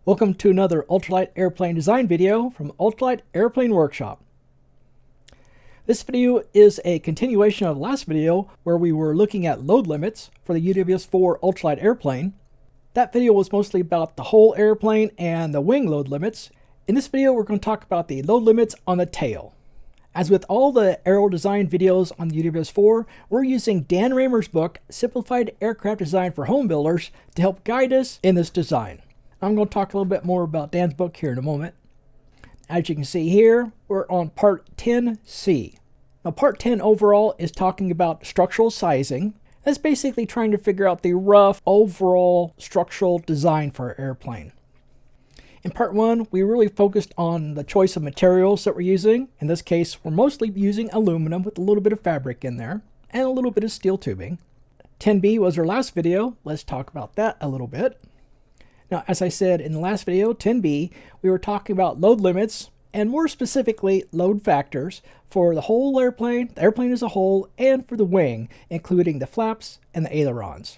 Welcome to another Ultralight Airplane Design video from Ultralight Airplane Workshop. This video is a continuation of the last video where we were looking at load limits for the UWS-4 Ultralight airplane. That video was mostly about the whole airplane and the wing load limits. In this video, we're going to talk about the load limits on the tail. As with all the Aero design videos on the UWS-4, we're using Dan Raymer's book, Simplified Aircraft Design for Homebuilders, to help guide us in this design. I'm going to talk a little bit more about Dan's book here in a moment. As you can see here, we're on part 10C. Now part 10 overall is talking about structural sizing. That's basically trying to figure out the rough overall structural design for our airplane. In part 1, we really focused on the choice of materials that we're using. In this case, we're mostly using aluminum with a little bit of fabric in there and a little bit of steel tubing. 10B was our last video. Let's talk about that a little bit. Now, as I said in the last video, 10B, we were talking about load limits and more specifically load factors for the whole airplane, the airplane as a whole, and for the wing, including the flaps and the ailerons.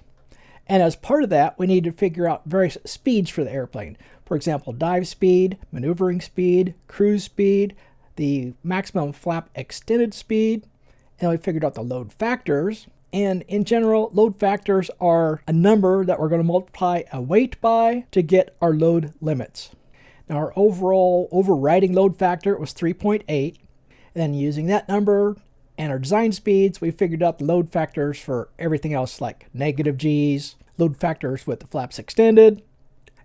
And as part of that, we need to figure out various speeds for the airplane. For example, dive speed, maneuvering speed, cruise speed, the maximum flap extended speed, and we figured out the load factors. And in general, load factors are a number that we're going to multiply a weight by to get our load limits. Now our overall overriding load factor was 3.8. And then using that number and our design speeds, we figured out the load factors for everything else like negative G's, load factors with the flaps extended.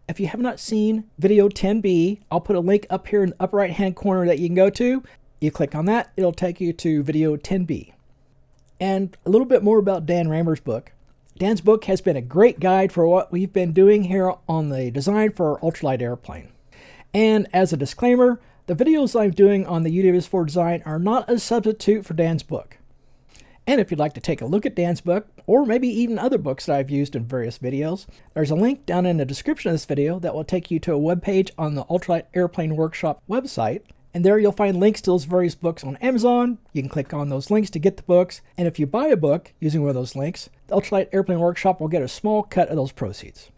If you have not seen video 10B, I'll put a link up here in the upper right hand corner that you can go to. You click on that, it'll take you to video 10B. And a little bit more about Dan Raymer's book. Dan's book has been a great guide for what we've been doing here on the design for our ultralight airplane. And as a disclaimer, the videos I'm doing on the UWS-4 design are not a substitute for Dan's book. And if you'd like to take a look at Dan's book, or maybe even other books that I've used in various videos, there's a link down in the description of this video that will take you to a webpage on the Ultralight Airplane Workshop website. And there you'll find links to those various books on Amazon. You can click on those links to get the books. And if you buy a book using one of those links, the Ultralight Airplane Workshop will get a small cut of those proceeds.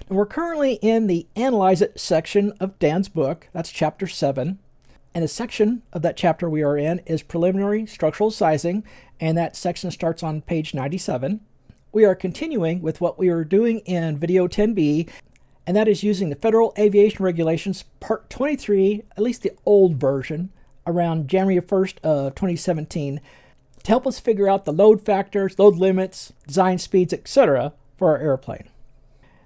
And we're currently in the Analyze It section of Dan's book. That's chapter 7. And the section of that chapter we are in is Preliminary Structural Sizing. And that section starts on page 97. We are continuing with what we were doing in video 10B. And that is using the Federal Aviation Regulations Part 23, at least the old version, around January 1st of 2017, to help us figure out the load factors, load limits, design speeds, etc. for our airplane.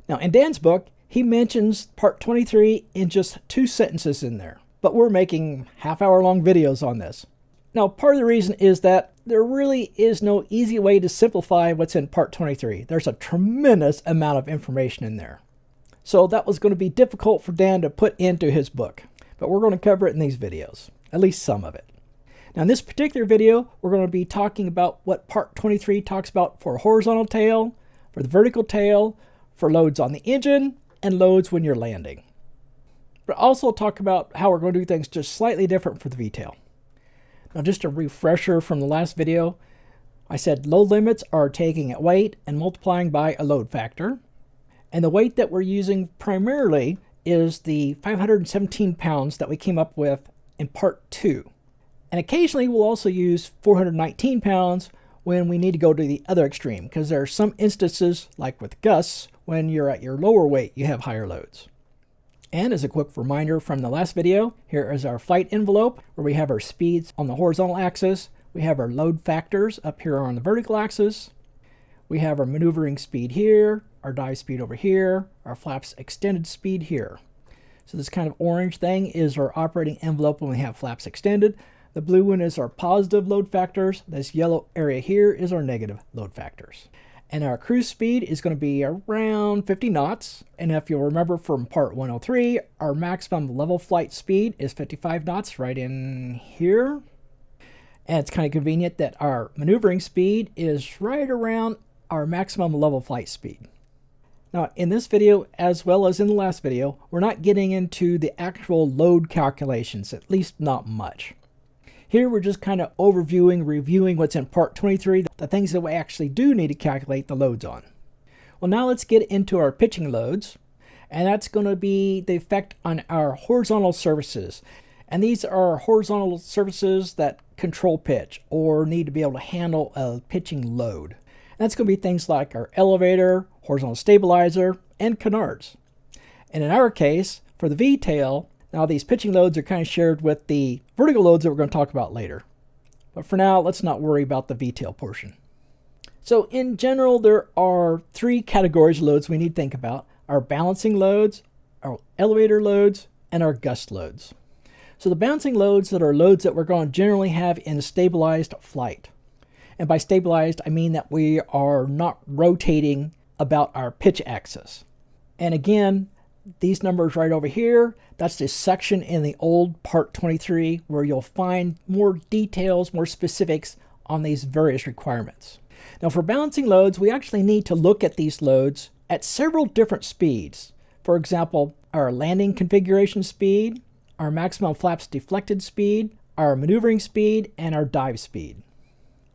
Now, in Dan's book, he mentions Part 23 in just 2 sentences in there, but we're making half-hour-long videos on this. Now, part of the reason is that there really is no easy way to simplify what's in Part 23. There's a tremendous amount of information in there. So that was going to be difficult for Dan to put into his book, but we're going to cover it in these videos, at least some of it. Now in this particular video, we're going to be talking about what Part 23 talks about for a horizontal tail, for the vertical tail, for loads on the engine, and loads when you're landing. But also talk about how we're going to do things just slightly different for the Vtail. Now just a refresher from the last video, I said load limits are taking a weight and multiplying by a load factor. And the weight that we're using primarily is the 517 pounds that we came up with in part 2. And occasionally we'll also use 419 pounds when we need to go to the other extreme, because there are some instances, like with gusts, when you're at your lower weight, you have higher loads. And as a quick reminder from the last video, here is our flight envelope, where we have our speeds on the horizontal axis, we have our load factors up here on the vertical axis, we have our maneuvering speed here, our dive speed over here, our flaps extended speed here. So this kind of orange thing is our operating envelope when we have flaps extended. The blue one is our positive load factors. This yellow area here is our negative load factors. And our cruise speed is going to be around 50 knots. And if you'll remember from part 103, our maximum level flight speed is 55 knots right in here. And it's kind of convenient that our maneuvering speed is right around our maximum level flight speed. Now in this video, as well as in the last video, we're not getting into the actual load calculations, at least not much. Here we're just kind of reviewing what's in part 23, the things that we actually do need to calculate the loads on. Well, now let's get into our pitching loads. and that's going to be the effect on our horizontal surfaces. And these are horizontal surfaces that control pitch or need to be able to handle a pitching load. And that's going to be things like our elevator, horizontal stabilizer, and canards. And in our case, for the V-tail, now these pitching loads are kind of shared with the vertical loads that we're going to talk about later. But for now, let's not worry about the V-tail portion. So in general, there are three categories of loads we need to think about: our balancing loads, our elevator loads, and our gust loads. So the bouncing loads are loads that we're going to generally have in stabilized flight. And by stabilized, I mean that we are not rotating about our pitch axis. And again, these numbers right over here, that's the section in the old Part 23 where you'll find more details, more specifics on these various requirements. Now for balancing loads, we actually need to look at these loads at several different speeds. For example, our landing configuration speed, our maximum flaps deflected speed, our maneuvering speed, and our dive speed.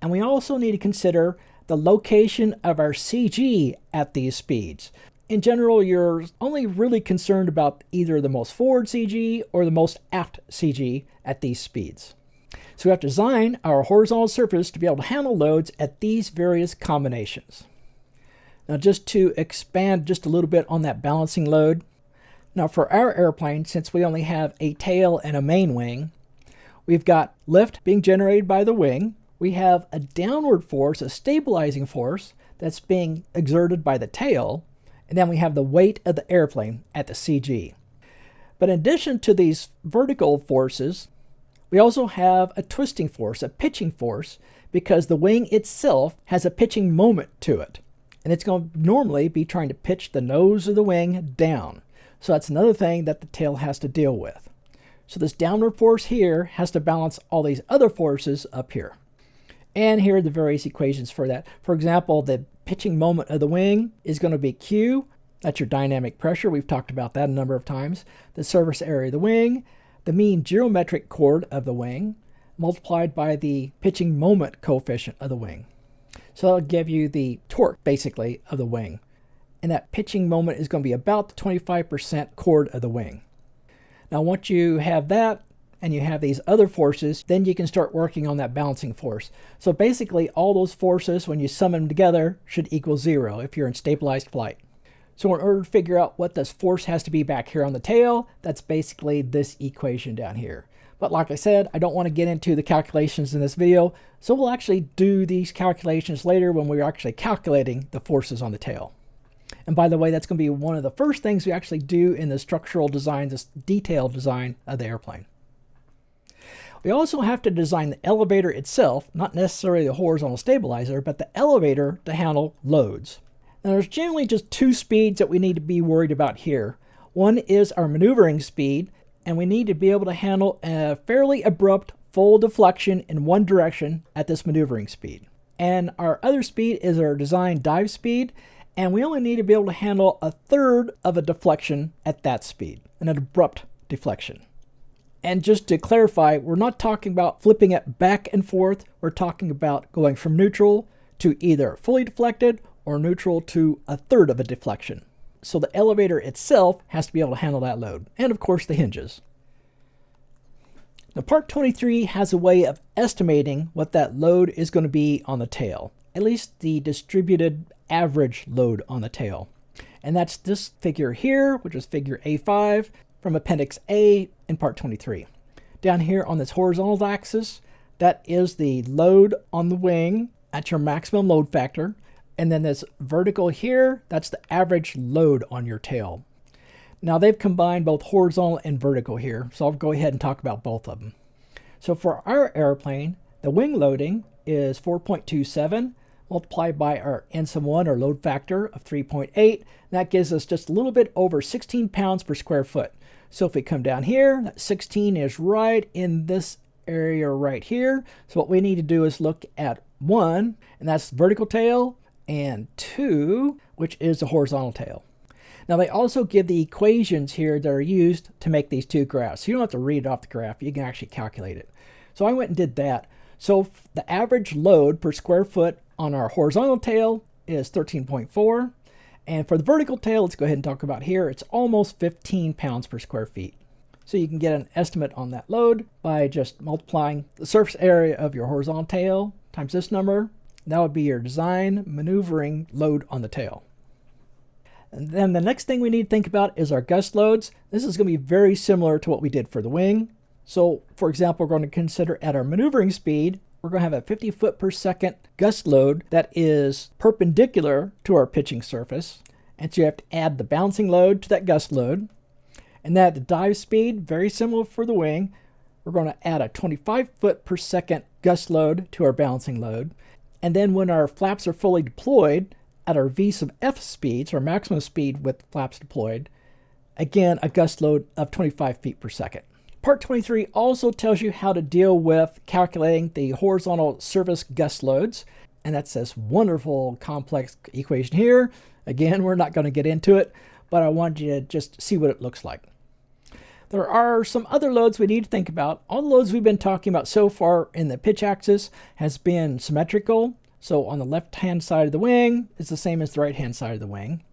And we also need to consider the location of our CG at these speeds. In general, you're only really concerned about either the most forward CG or the most aft CG at these speeds. So we have to design our horizontal surface to be able to handle loads at these various combinations. Now just to expand just a little bit on that balancing load, now for our airplane, since we only have a tail and a main wing, we've got lift being generated by the wing. We have a downward force, a stabilizing force, that's being exerted by the tail. And then we have the weight of the airplane at the CG. But in addition to these vertical forces, we also have a twisting force, a pitching force, because the wing itself has a pitching moment to it. And it's going to normally be trying to pitch the nose of the wing down. So that's another thing that the tail has to deal with. So this downward force here has to balance all these other forces up here. And here are the various equations for that. For example, the pitching moment of the wing is going to be Q. That's your dynamic pressure. We've talked about that a number of times. The surface area of the wing, the mean geometric chord of the wing, multiplied by the pitching moment coefficient of the wing. So that'll give you the torque, basically, of the wing. And that pitching moment is going to be about the 25% chord of the wing. Now once you have that, and you have these other forces, then you can start working on that balancing force. So basically all those forces, when you sum them together, should equal 0 if you're in stabilized flight. So in order to figure out what this force has to be back here on the tail, that's basically this equation down here. But like I said, I don't want to get into the calculations in this video, so we'll actually do these calculations later when we're actually calculating the forces on the tail. And by the way, that's going to be one of the first things we actually do in the structural design, this detailed design of the airplane. We also have to design the elevator itself, not necessarily the horizontal stabilizer, but the elevator to handle loads. Now there's generally just two speeds that we need to be worried about here. One is our maneuvering speed, and we need to be able to handle a fairly abrupt full deflection in one direction at this maneuvering speed. And our other speed is our design dive speed, and we only need to be able to handle a third of a deflection at that speed, an abrupt deflection. And just to clarify, we're not talking about flipping it back and forth. We're talking about going from neutral to either fully deflected or neutral to a third of a deflection. So the elevator itself has to be able to handle that load. And of course the hinges. Now Part 23 has a way of estimating what that load is going to be on the tail. At least the distributed average load on the tail. And that's this figure here, which is figure A5 from Appendix A in Part 23. Down here on this horizontal axis, that is the load on the wing at your maximum load factor. And then this vertical here, that's the average load on your tail. Now they've combined both horizontal and vertical here, so I'll go ahead and talk about both of them. So for our airplane, the wing loading is 4.27 multiplied by our N-1 or load factor of 3.8. That gives us just a little bit over 16 pounds per square foot. So if we come down here, that 16 is right in this area right here. So what we need to do is look at 1, and that's the vertical tail, and 2, which is the horizontal tail. Now they also give the equations here that are used to make these two graphs. So you don't have to read it off the graph, you can actually calculate it. So I went and did that. So the average load per square foot on our horizontal tail is 13.4, And for the vertical tail, let's go ahead and talk about here. It's almost 15 pounds per square feet. So you can get an estimate on that load by just multiplying the surface area of your horizontal tail times this number. That would be your design maneuvering load on the tail. And then the next thing we need to think about is our gust loads. This is going to be very similar to what we did for the wing. So for example, we're going to consider at our maneuvering speed, we're going to have a 50 foot per second gust load that is perpendicular to our pitching surface. And so you have to add the bouncing load to that gust load. And then at the dive speed, very similar for the wing, we're going to add a 25 foot per second gust load to our bouncing load. And then when our flaps are fully deployed, at our V sub F speeds, or maximum speed with flaps deployed, again, a gust load of 25 feet per second. Part 23 also tells you how to deal with calculating the horizontal surface gust loads. And that's this wonderful complex equation here. Again, we're not going to get into it, but I want you to just see what it looks like. There are some other loads we need to think about. All the loads we've been talking about so far in the pitch axis has been symmetrical. So on the left-hand side of the wing, it's the same as the right-hand side of the wing.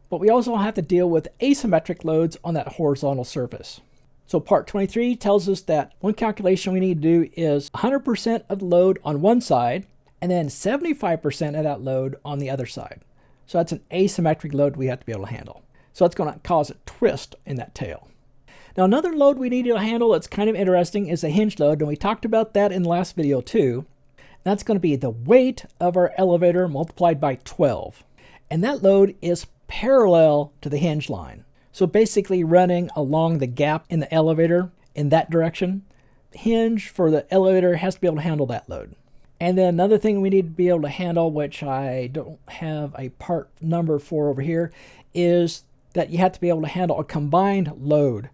But we also have to deal with asymmetric loads on that horizontal surface. So part 23 tells us that one calculation we need to do is 100% of the load on one side, and then 75% of that load on the other side. So that's an asymmetric load we have to be able to handle. So that's going to cause a twist in that tail. Now another load we need to handle that's kind of interesting is a hinge load, and we talked about that in the last video too. That's going to be the weight of our elevator multiplied by 12. And that load is parallel to the hinge line. So basically running along the gap in the elevator in that direction. The hinge for the elevator has to be able to handle that load. And then another thing we need to be able to handle, which I don't have a part number for over here, is that you have to be able to handle a combined load.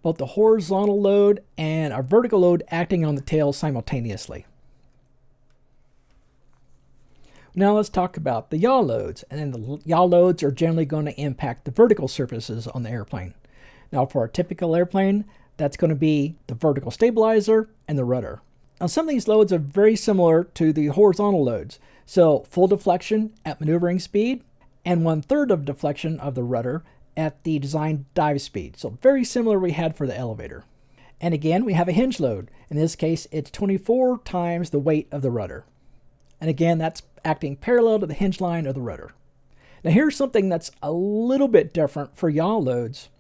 Both the horizontal load and a vertical load acting on the tail simultaneously. Now let's talk about the yaw loads. And then the yaw loads are generally going to impact the vertical surfaces on the airplane. Now for a typical airplane, that's going to be the vertical stabilizer and the rudder. Now some of these loads are very similar to the horizontal loads. So full deflection at maneuvering speed and 1/3 of deflection of the rudder at the design dive speed. So very similar we had for the elevator. And again, we have a hinge load. In this case, it's 24 times the weight of the rudder. And again, that's acting parallel to the hinge line of the rudder. Now here's something that's a little bit different for yaw loads.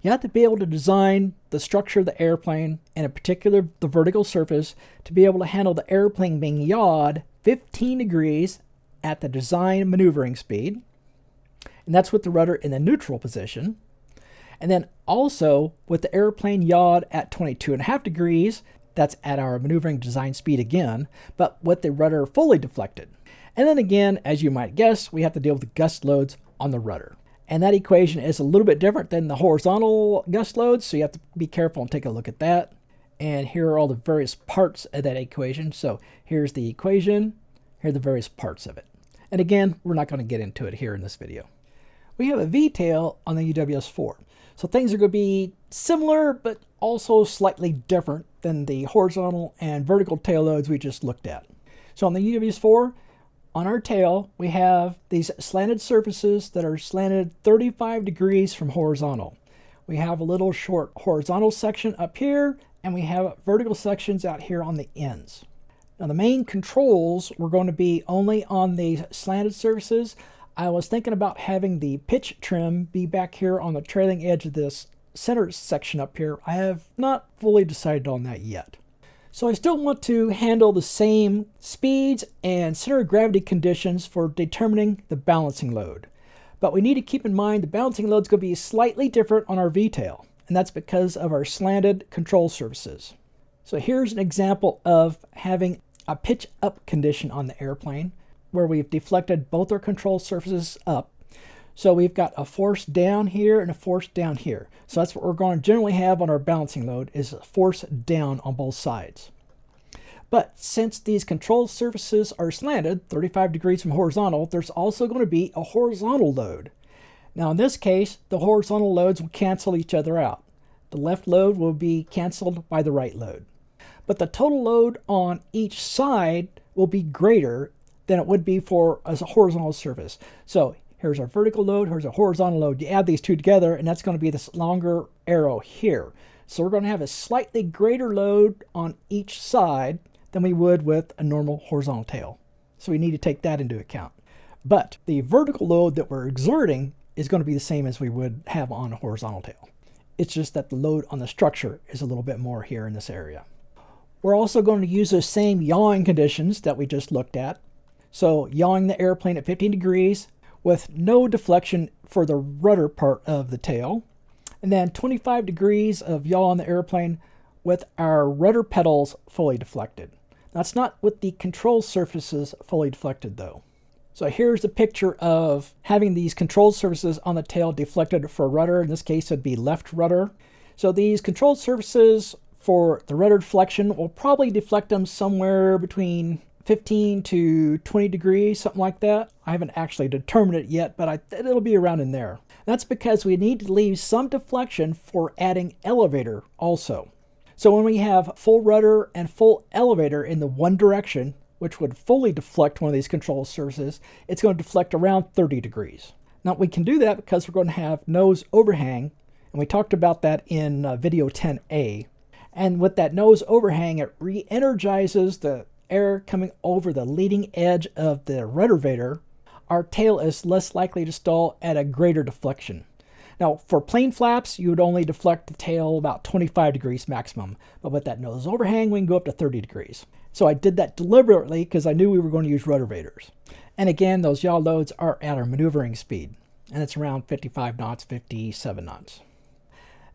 You have to be able to design the structure of the airplane, and in particular the vertical surface, to be able to handle the airplane being yawed 15 degrees at the design maneuvering speed. And that's with the rudder in the neutral position. And then also with the airplane yawed at 22.5 degrees, that's at our maneuvering design speed again, but with the rudder fully deflected. And then again, as you might guess, we have to deal with the gust loads on the rudder. And that equation is a little bit different than the horizontal gust loads, so you have to be careful and take a look at that. And here are all the various parts of that equation. So here's the equation, here are the various parts of it. And again, we're not going to get into it here in this video. We have a Vtail on the UWS-4. So things are going to be similar, but also slightly different than the horizontal and vertical tail loads we just looked at. So on the UWS-4, on our tail, we have these slanted surfaces that are slanted 35 degrees from horizontal. We have a little short horizontal section up here, and we have vertical sections out here on the ends. Now the main controls were going to be only on these slanted surfaces. I was thinking about having the pitch trim be back here on the trailing edge of this center section up here. I have not fully decided on that yet. So I still want to handle the same speeds and center of gravity conditions for determining the balancing load. But we need to keep in mind the balancing load is going to be slightly different on our Vtail, and that's because of our slanted control surfaces. So here's an example of having a pitch up condition on the airplane where we've deflected both our control surfaces up. So we've got a force down here and a force down here. So that's what we're going to generally have on our balancing load, is a force down on both sides. But since these control surfaces are slanted 35 degrees from horizontal, there's also going to be a horizontal load. Now in this case, the horizontal loads will cancel each other out. The left load will be canceled by the right load. But the total load on each side will be greater than it would be for a horizontal surface. So Here's our vertical load, here's a horizontal load. You add these two together, and that's going to be this longer arrow here. So we're going to have a slightly greater load on each side than we would with a normal horizontal tail. So we need to take that into account. But the vertical load that we're exerting is going to be the same as we would have on a horizontal tail. It's just that the load on the structure is a little bit more here in this area. We're also going to use those same yawing conditions that we just looked at. So yawing the airplane at 15 degrees with no deflection for the rudder part of the tail. And then 25 degrees of yaw on the airplane with our rudder pedals fully deflected. That's not with the control surfaces fully deflected though. So here's a picture of having these control surfaces on the tail deflected for rudder. In this case, it'd be left rudder. So these control surfaces for the rudder deflection, we'll probably deflect them somewhere between 15 to 20 degrees, something like that. I haven't actually determined it yet, but it'll be around in there. That's because we need to leave some deflection for adding elevator also. So when we have full rudder and full elevator in the one direction, which would fully deflect one of these control surfaces, it's going to deflect around 30 degrees. Now we can do that because we're going to have nose overhang, and we talked about that in video 10A. And with that nose overhang, it re-energizes the air coming over the leading edge of the ruddervator. Our tail is less likely to stall at a greater deflection. Now, for plain flaps, you would only deflect the tail about 25 degrees maximum. But with that nose overhang, we can go up to 30 degrees. So I did that deliberately because I knew we were going to use ruddervators. And again, those yaw loads are at our maneuvering speed. And it's around 55 knots, 57 knots.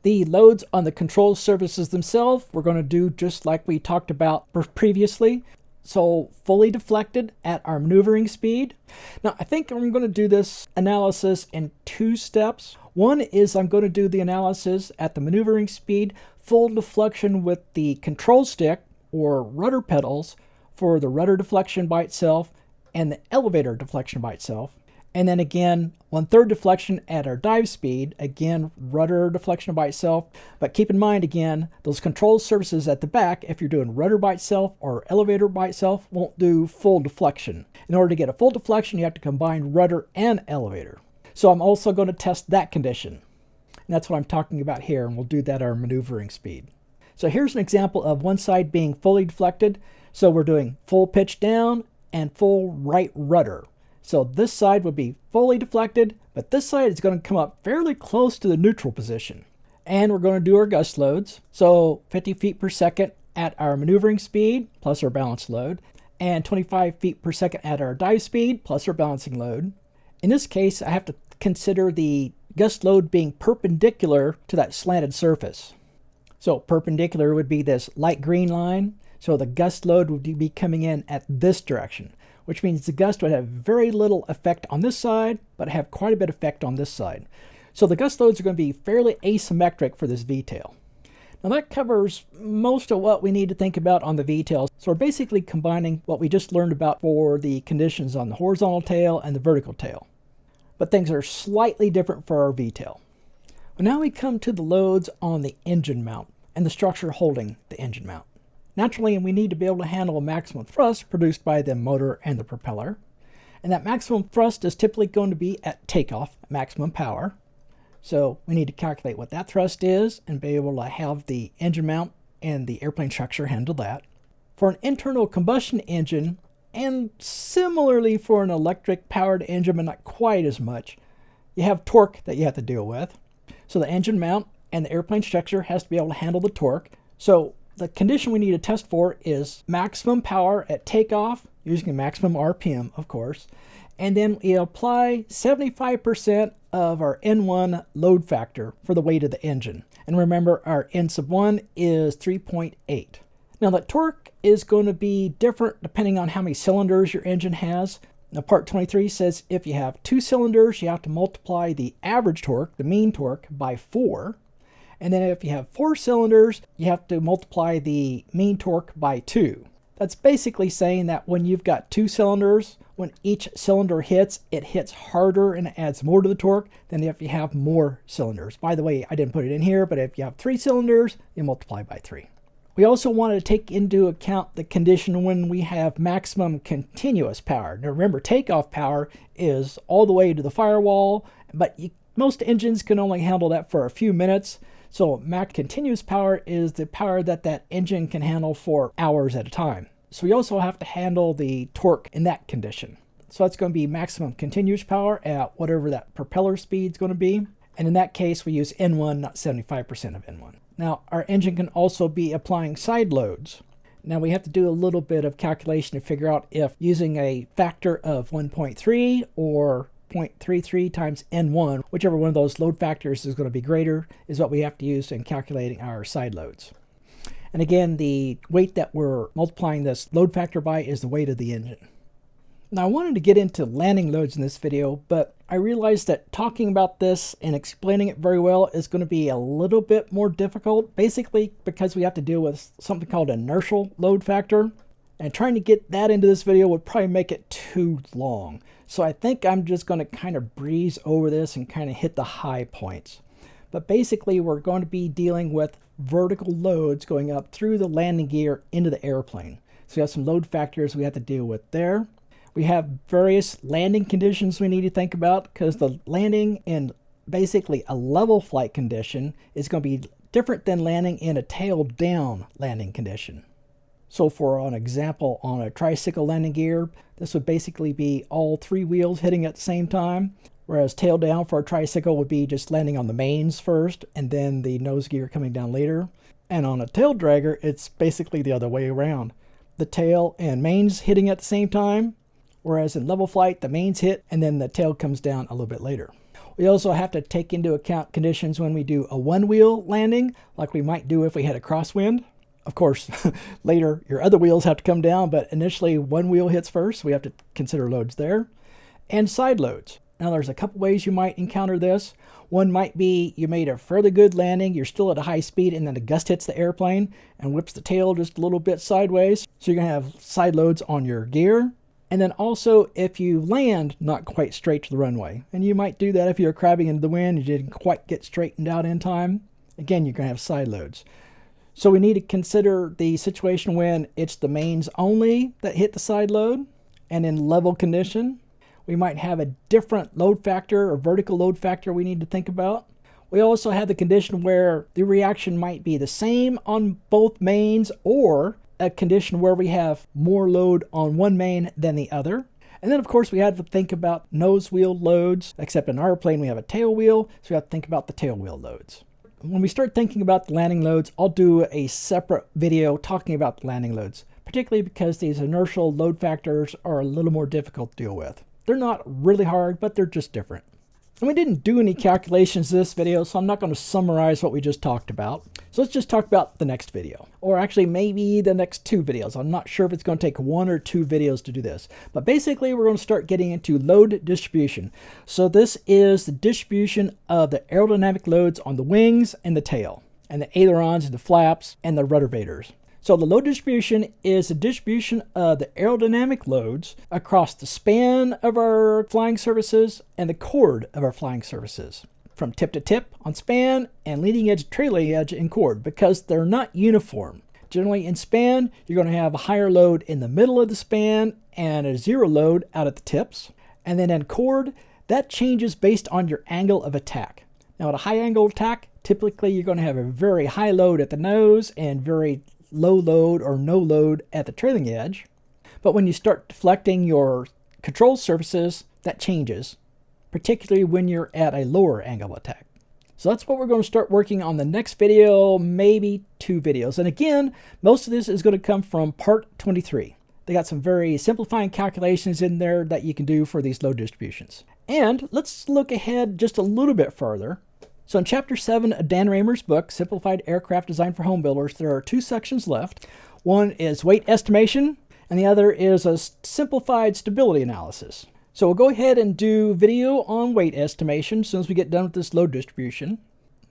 The loads on the control surfaces themselves, we're going to do just like we talked about previously. So fully deflected at our maneuvering speed. Now I think I'm going to do this analysis in two steps. One is I'm going to do the analysis at the maneuvering speed, full deflection with the control stick or rudder pedals for the rudder deflection by itself and the elevator deflection by itself. And then again, 1/3 deflection at our dive speed, again, rudder deflection by itself. But keep in mind, again, those control surfaces at the back, if you're doing rudder by itself or elevator by itself, won't do full deflection. In order to get a full deflection, you have to combine rudder and elevator. So I'm also going to test that condition. And that's what I'm talking about here, and we'll do that at our maneuvering speed. So here's an example of one side being fully deflected. So we're doing full pitch down and full right rudder. So this side would be fully deflected, but this side is going to come up fairly close to the neutral position. And we're going to do our gust loads. So 50 feet per second at our maneuvering speed, plus our balance load, and 25 feet per second at our dive speed, plus our balancing load. In this case, I have to consider the gust load being perpendicular to that slanted surface. So perpendicular would be this light green line. So the gust load would be coming in at this direction, which means the gust would have very little effect on this side, but have quite a bit of effect on this side. So the gust loads are going to be fairly asymmetric for this Vtail. Now that covers most of what we need to think about on the Vtail. So we're basically combining what we just learned about for the conditions on the horizontal tail and the vertical tail. But things are slightly different for our Vtail. Well, now we come to the loads on the engine mount and the structure holding the engine mount. Naturally, we need to be able to handle a maximum thrust produced by the motor and the propeller. And that maximum thrust is typically going to be at takeoff, maximum power. So we need to calculate what that thrust is and be able to have the engine mount and the airplane structure handle that. For an internal combustion engine, and similarly for an electric powered engine, but not quite as much, you have torque that you have to deal with. So the engine mount and the airplane structure has to be able to handle the torque. So the condition we need to test for is maximum power at takeoff, using a maximum RPM, of course. And then we apply 75% of our N1 load factor for the weight of the engine. And remember, our N sub 1 is 3.8. Now the torque is going to be different depending on how many cylinders your engine has. Now part 23 says if you have 2 cylinders, you have to multiply the average torque, the mean torque, by 4. And then if you have 4 cylinders, you have to multiply the mean torque by 2. That's basically saying that when you've got 2 cylinders, when each cylinder hits, it hits harder and it adds more to the torque than if you have more cylinders. By the way, I didn't put it in here, but if you have 3 cylinders, you multiply by 3. We also want to take into account the condition when we have maximum continuous power. Now remember, takeoff power is all the way to the firewall, but most engines can only handle that for a few minutes. So max continuous power is the power that that engine can handle for hours at a time. So we also have to handle the torque in that condition. So that's going to be maximum continuous power at whatever that propeller speed is going to be. And in that case, we use N1, not 75% of N1. Now, our engine can also be applying side loads. Now, we have to do a little bit of calculation to figure out if using a factor of 1.3 or 0.33 times N1, whichever one of those load factors is going to be greater, is what we have to use in calculating our side loads. And again, the weight that we're multiplying this load factor by is the weight of the engine. Now, I wanted to get into landing loads in this video, but I realized that talking about this and explaining it very well is going to be a little bit more difficult, basically because we have to deal with something called inertial load factor. And trying to get that into this video would probably make it too long. So I think I'm just going to kind of breeze over this and kind of hit the high points. But basically, we're going to be dealing with vertical loads going up through the landing gear into the airplane. So we have some load factors we have to deal with there. We have various landing conditions we need to think about, because the landing in basically a level flight condition is going to be different than landing in a tail down landing condition. So for an example, on a tricycle landing gear, this would basically be all three wheels hitting at the same time, whereas tail down for a tricycle would be just landing on the mains first and then the nose gear coming down later. And on a tail dragger, it's basically the other way around. The tail and mains hitting at the same time, whereas in level flight, the mains hit and then the tail comes down a little bit later. We also have to take into account conditions when we do a one-wheel landing, like we might do if we had a crosswind. Of course, later your other wheels have to come down, but initially one wheel hits first, so we have to consider loads there. And side loads. Now there's a couple ways you might encounter this. One might be you made a fairly good landing, you're still at a high speed, and then a gust hits the airplane and whips the tail just a little bit sideways. So you're going to have side loads on your gear. And then also if you land not quite straight to the runway, and you might do that if you're crabbing into the wind and you didn't quite get straightened out in time, again, you're going to have side loads. So we need to consider the situation when it's the mains only that hit the side load, and in level condition, we might have a different load factor or vertical load factor we need to think about. We also have the condition where the reaction might be the same on both mains, or a condition where we have more load on one main than the other. And then of course we have to think about nose wheel loads, except in our plane we have a tail wheel, so we have to think about the tail wheel loads. When we start thinking about the landing loads, I'll do a separate video talking about the landing loads, particularly because these inertial load factors are a little more difficult to deal with. They're not really hard, but they're just different. And we didn't do any calculations in this video, so I'm not going to summarize what we just talked about. So let's just talk about the next video, or actually maybe the next two videos. I'm not sure if it's going to take one or two videos to do this, but basically we're going to start getting into load distribution. So this is the distribution of the aerodynamic loads on the wings and the tail, and the ailerons and the flaps and the ruddervators. So the load distribution is the distribution of the aerodynamic loads across the span of our flying surfaces and the chord of our flying surfaces, from tip to tip on span and leading edge, trailing edge in chord, because they're not uniform. Generally in span, you're going to have a higher load in the middle of the span and a zero load out at the tips. And then in chord, that changes based on your angle of attack. Now at a high angle attack, typically you're going to have a very high load at the nose and very low load or no load at the trailing edge. But when you start deflecting your control surfaces, that changes, particularly when you're at a lower angle attack. So that's what we're going to start working on the next video, maybe two videos. And again, most of this is going to come from part 23. They got some very simplifying calculations in there that you can do for these load distributions. And let's look ahead just a little bit further. So in Chapter 7 of Dan Raymer's book, Simplified Aircraft Design for Homebuilders, there are two sections left. One is weight estimation, and the other is a simplified stability analysis. So we'll go ahead and do video on weight estimation as soon as we get done with this load distribution.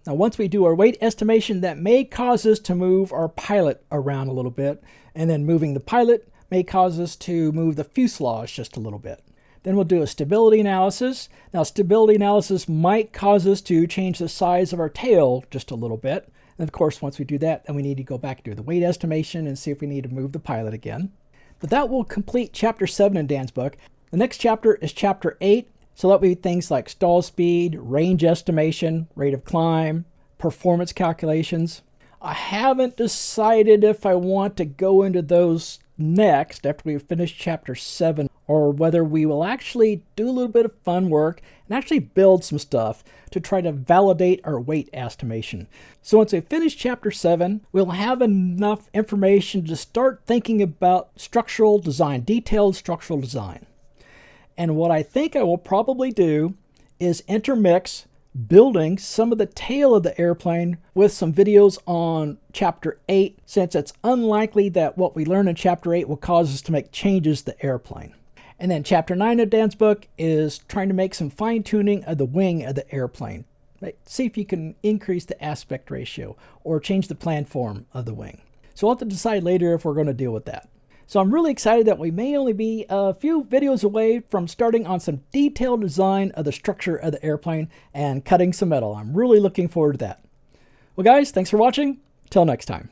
Now once we do our weight estimation, that may cause us to move our pilot around a little bit, and then moving the pilot may cause us to move the fuselage just a little bit. Then we'll do a stability analysis. Now, stability analysis might cause us to change the size of our tail just a little bit. And of course, once we do that, then we need to go back and do the weight estimation and see if we need to move the pilot again. But that will complete Chapter 7 in Dan's book. The next chapter is Chapter 8. So that'll be things like stall speed, range estimation, rate of climb, performance calculations. I haven't decided if I want to go into those next after we finish Chapter 7, or whether we will actually do a little bit of fun work and actually build some stuff to try to validate our weight estimation. So once we finish Chapter 7, we'll have enough information to start thinking about structural design, detailed structural design. And what I think I will probably do is intermix building some of the tail of the airplane with some videos on Chapter 8, since it's unlikely that what we learn in Chapter 8 will cause us to make changes to the airplane. And then Chapter 9 of Dan's book is trying to make some fine-tuning of the wing of the airplane. Right? See if you can increase the aspect ratio or change the plan form of the wing. So we'll have to decide later if we're going to deal with that. So I'm really excited that we may only be a few videos away from starting on some detailed design of the structure of the airplane and cutting some metal. I'm really looking forward to that. Well guys, thanks for watching. Till next time.